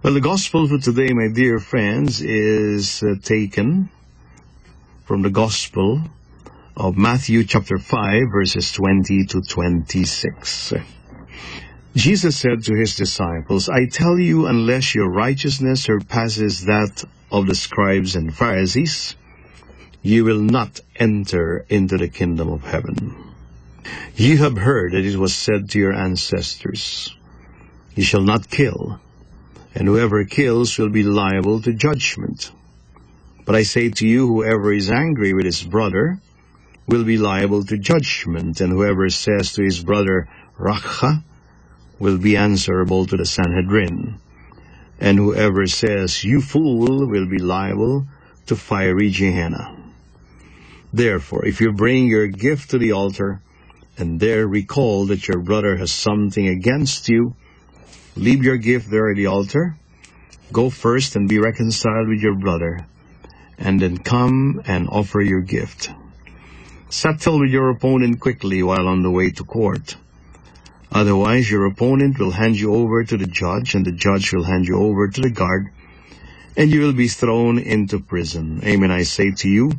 Well, the gospel for today, my dear friends, is taken from the gospel of Matthew chapter 5, verses 20 to 26. Jesus said to his disciples, "I tell you, unless your righteousness surpasses that of the scribes and Pharisees, you will not enter into the kingdom of heaven. You have heard that it was said to your ancestors, 'You shall not kill, and whoever kills will be liable to judgment.' But I say to you, whoever is angry with his brother will be liable to judgment, and whoever says to his brother, 'Racha,' will be answerable to the Sanhedrin. And whoever says, 'You fool,' will be liable to fiery Gehenna. Therefore, if you bring your gift to the altar, and there recall that your brother has something against you, leave your gift there at the altar, go first and be reconciled with your brother, and then come and offer your gift. Settle with your opponent quickly while on the way to court. Otherwise, your opponent will hand you over to the judge, and the judge will hand you over to the guard, and you will be thrown into prison. Amen, I say to you,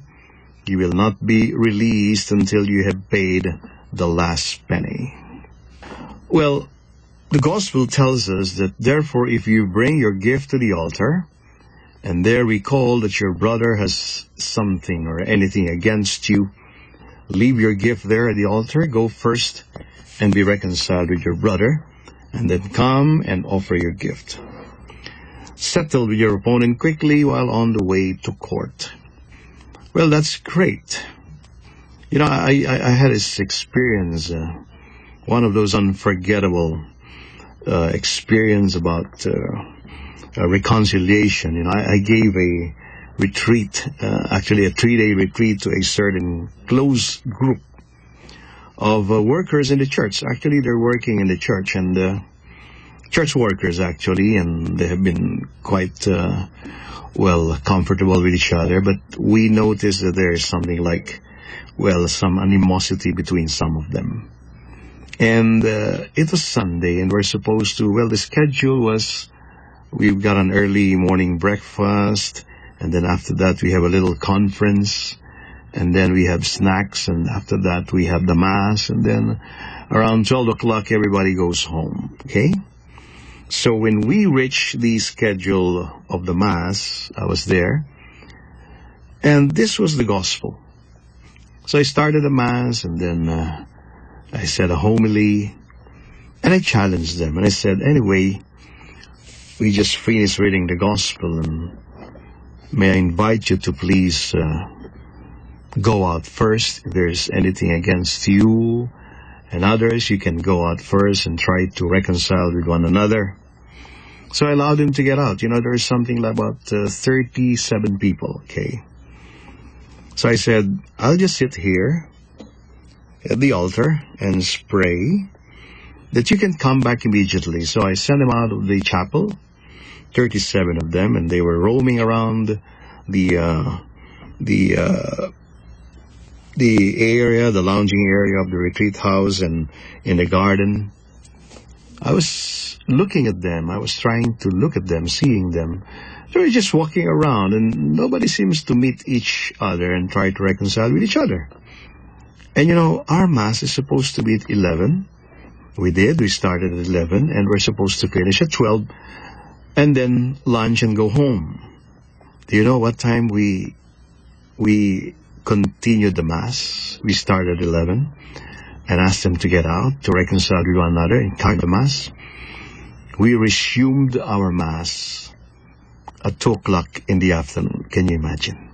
you will not be released until you have paid the last penny." Well, the gospel tells us that, therefore, if you bring your gift to the altar, and there recall that your brother has something or anything against you, leave your gift there at the altar, go first and be reconciled with your brother, and then come and offer your gift. Settle with your opponent quickly while on the way to court. Well, that's great. You know, I had this experience, one of those unforgettable experience about reconciliation. You know, I gave a retreat, actually a 3-day retreat to a certain close group of workers in the church. Actually, they're working in the church, and church workers actually, and they have been quite comfortable with each other. But we noticed that there is something like, some animosity between some of them. And it was Sunday, and we're supposed to, the schedule was, we've got an early morning breakfast, and then after that we have a little conference, and then we have snacks, and after that we have the Mass, and then around 12 o'clock everybody goes home, okay? So when we reached the schedule of the Mass, I was there, and this was the gospel. So I started the Mass, and then I said a homily, and I challenged them, and I said, anyway, we just finished reading the gospel, and may I invite you to please go out first. If there's anything against you and others, you can go out first and try to reconcile with one another. So I allowed them to get out. You know, there's something like about 37 people, okay? So I said, I'll just sit here at the altar and pray that you can come back immediately. So I sent them out of the chapel, 37 of them, and they were roaming around the area, the lounging area of the retreat house and in the garden. I was looking at them. I was trying to look at them, seeing them. They were just walking around, and nobody seems to meet each other and try to reconcile with each other. And you know, our Mass is supposed to be at 11. We did. We started at 11, and we're supposed to finish at 12, and then lunch and go home. Do you know what time we continued the Mass? We started at 11 and asked them to get out, to reconcile with one another and count the Mass. We resumed our Mass at 2 o'clock in the afternoon. Can you imagine?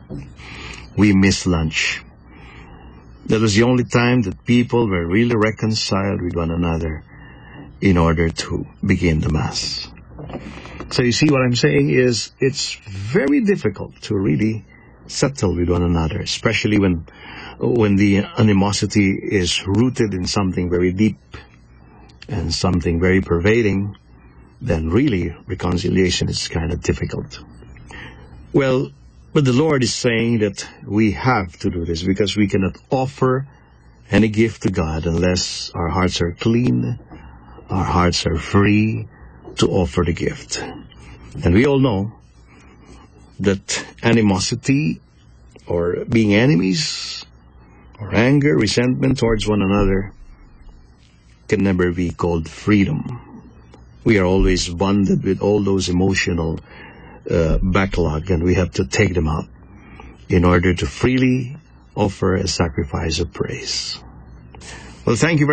We missed lunch. That was the only time that people were really reconciled with one another in order to begin the Mass. So you see, what I'm saying is, it's very difficult to really settle with one another, especially when the animosity is rooted in something very deep and something very pervading. Then really reconciliation is kind of difficult. Well, but the Lord is saying that we have to do this, because we cannot offer any gift to God unless our hearts are clean, our hearts are free to offer the gift. And we all know that animosity or being enemies or anger, resentment towards one another can never be called freedom. We are always bonded with all those emotional backlog, and we have to take them out in order to freely offer a sacrifice of praise. Well, thank you very much.